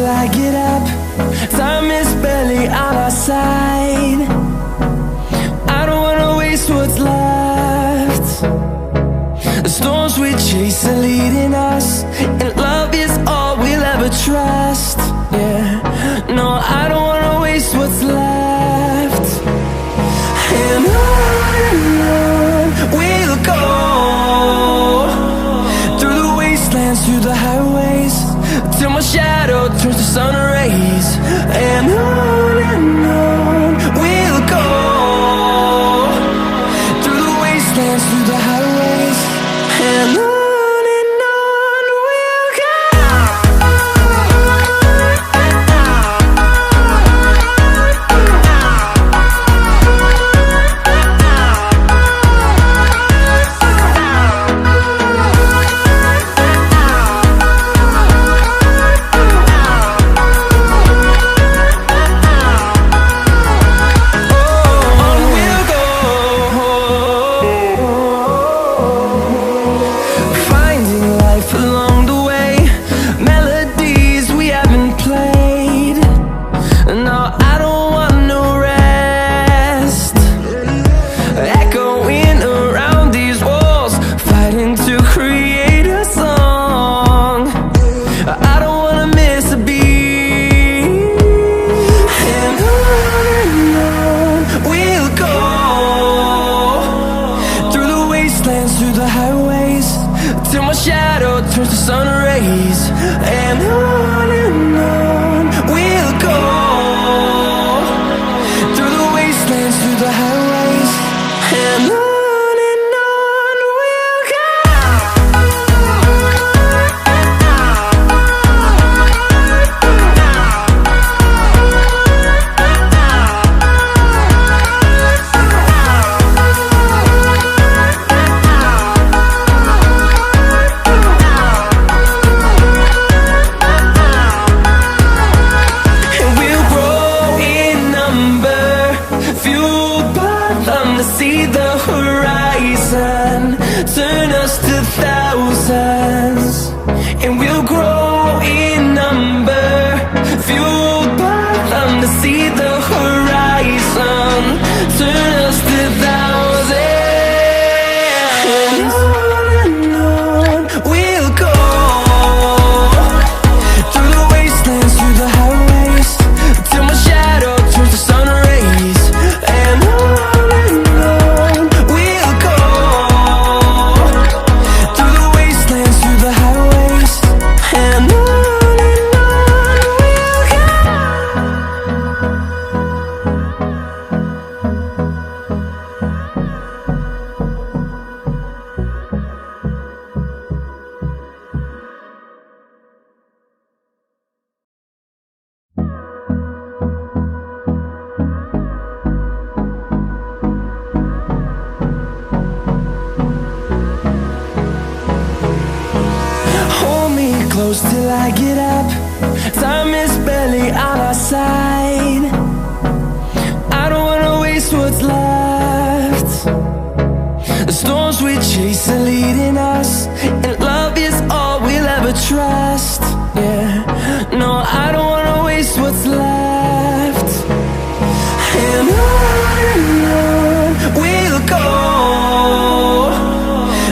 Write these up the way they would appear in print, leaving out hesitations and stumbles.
I get up. Time is barely on our side. I don't wanna waste what's left. The storms we chase are leading us, and love is all we'll ever trust. Yeah, no, I don't wanna waste what's left. And on we'll go, through the wastelands, through the highways, till my shadow turns to sun rays. And on we'll go, through the wastelands, through the highways, and on we'll go. Through the highways, till my shadow turns to sun rays. And on we'll go, through the wastelands, through the highways, and on we'll go. See the horizon turn us to thousands, and we'll grow in number, fueled by them. To see the horizon turn us to thousands, and on we'll go, through the wastelands, through the highways, till my shadow turns to sun rays. And on close till I get up. Time is barely on our side. I don't wanna waste what's left. The storms we chase are leading us, and love is all we'll ever trust. Yeah, no, I don't wanna waste what's left. And on we'll go,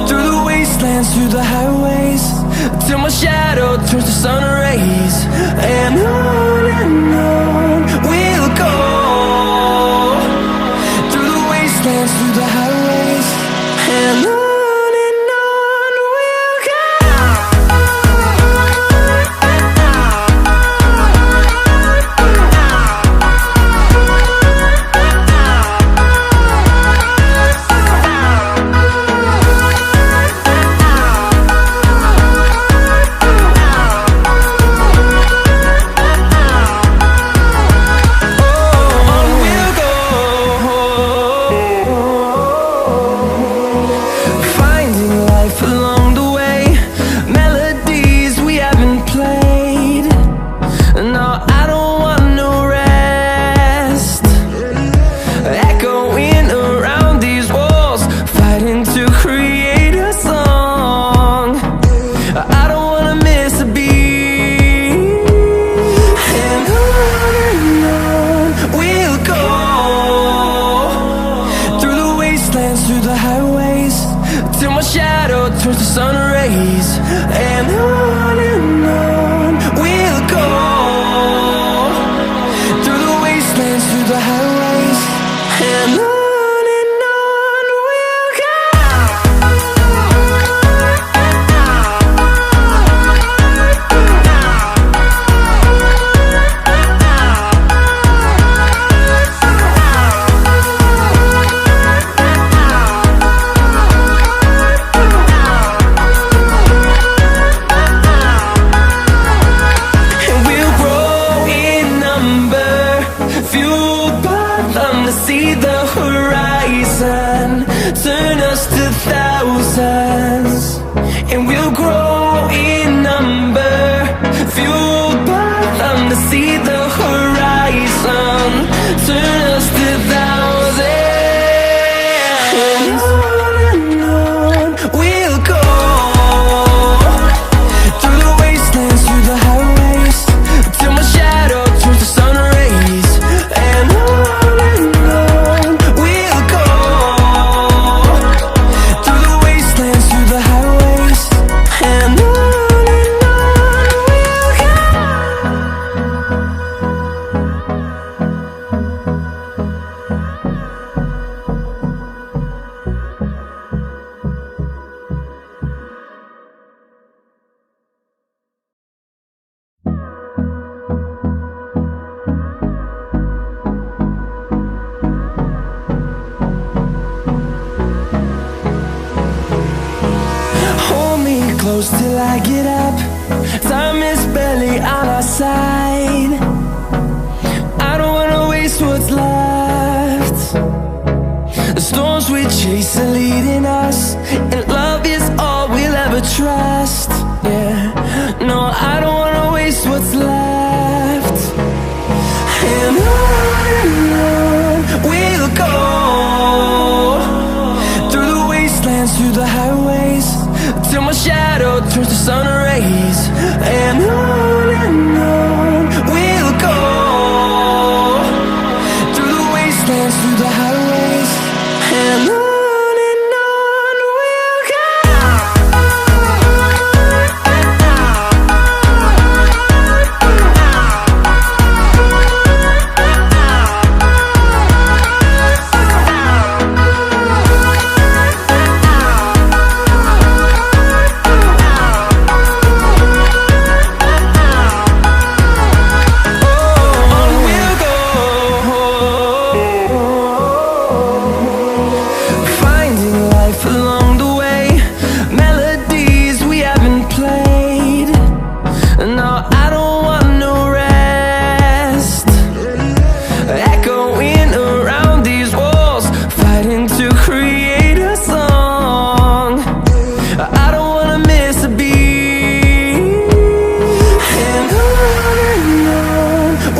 through the wastelands, through the highways, till my shadow turns to sun rays. And on we'll go, through the wastelands, through the highways, and on we'll go. through the highways, and on we'll go. See the horizon turn us to thousands, and we'll grow in number, fueled by them. To see the horizon turn us to thousands, and on we'll go, through the wastelands, through the highways, till my shadow turns to sun rays, and on close till I get up. Time is barely on our side. I don't wanna waste what's left. The storms we chase are leading us, and love is all we'll ever trust. Yeah, no, I don't wanna waste what's left. And on we'll go, through the wastelands, through the highways, till my shadow turns to sun rays, and on we'll go, through the wastelands, through the highways, and on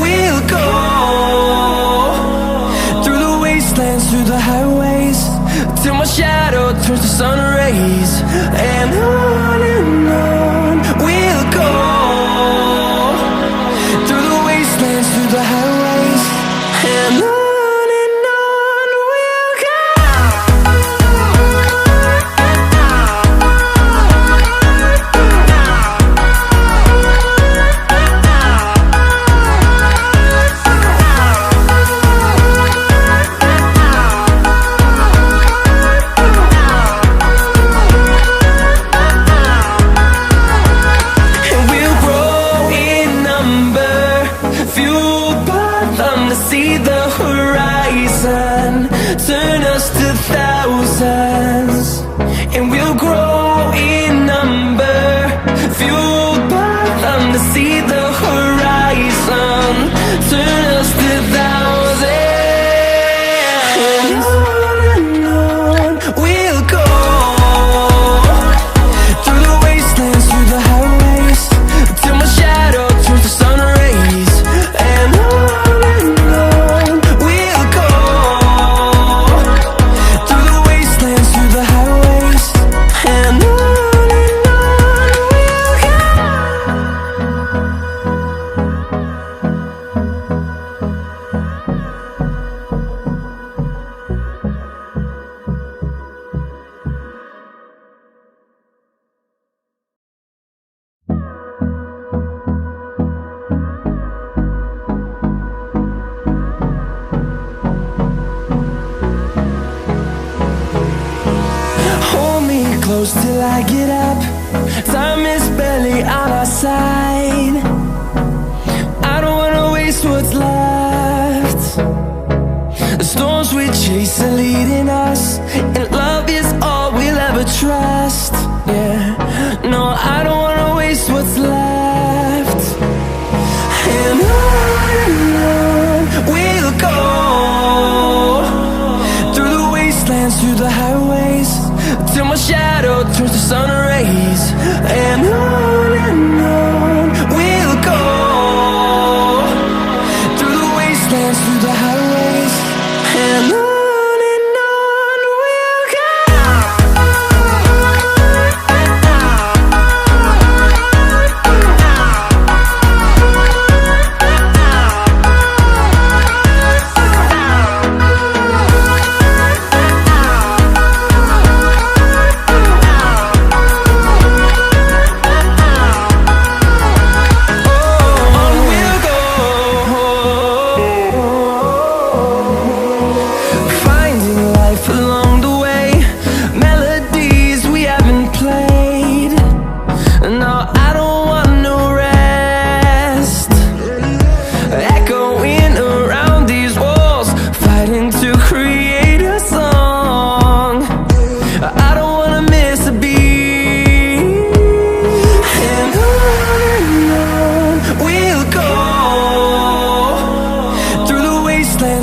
we'll go. Through the highways, till my shadow turns to sun rays, and on we'll go, through the wastelands, through the highways, and on we'll go. See the horizon turn us to thousands, and we'll grow in number, fueled by them. To see the horizon turn us to thousands, and on we'll go, through the wastelands, through the highways, till my shadow turns to sun rays, and on we'll close till I get up. Time is barely on our side. I don't wanna waste what's left. The storms we chase are leading us, and love is all we'll ever trust. Yeah, no, I don't wanna waste what's left. And on we'll go, through the wastelands, through the highways, till my shadow turns to sun rays. And on we'll go, through the wastelands, through the highways, and on we'll go.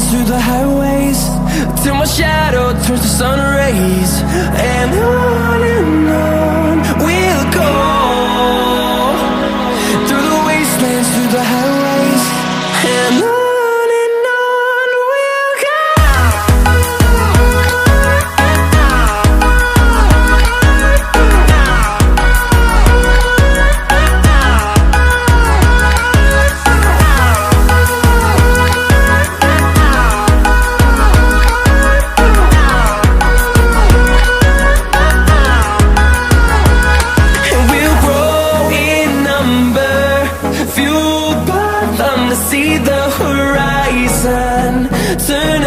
Through the highways, till my shadow turns to sun rays. And on we'll go, through the wastelands, through the highways, and on we'll go. See the horizon turn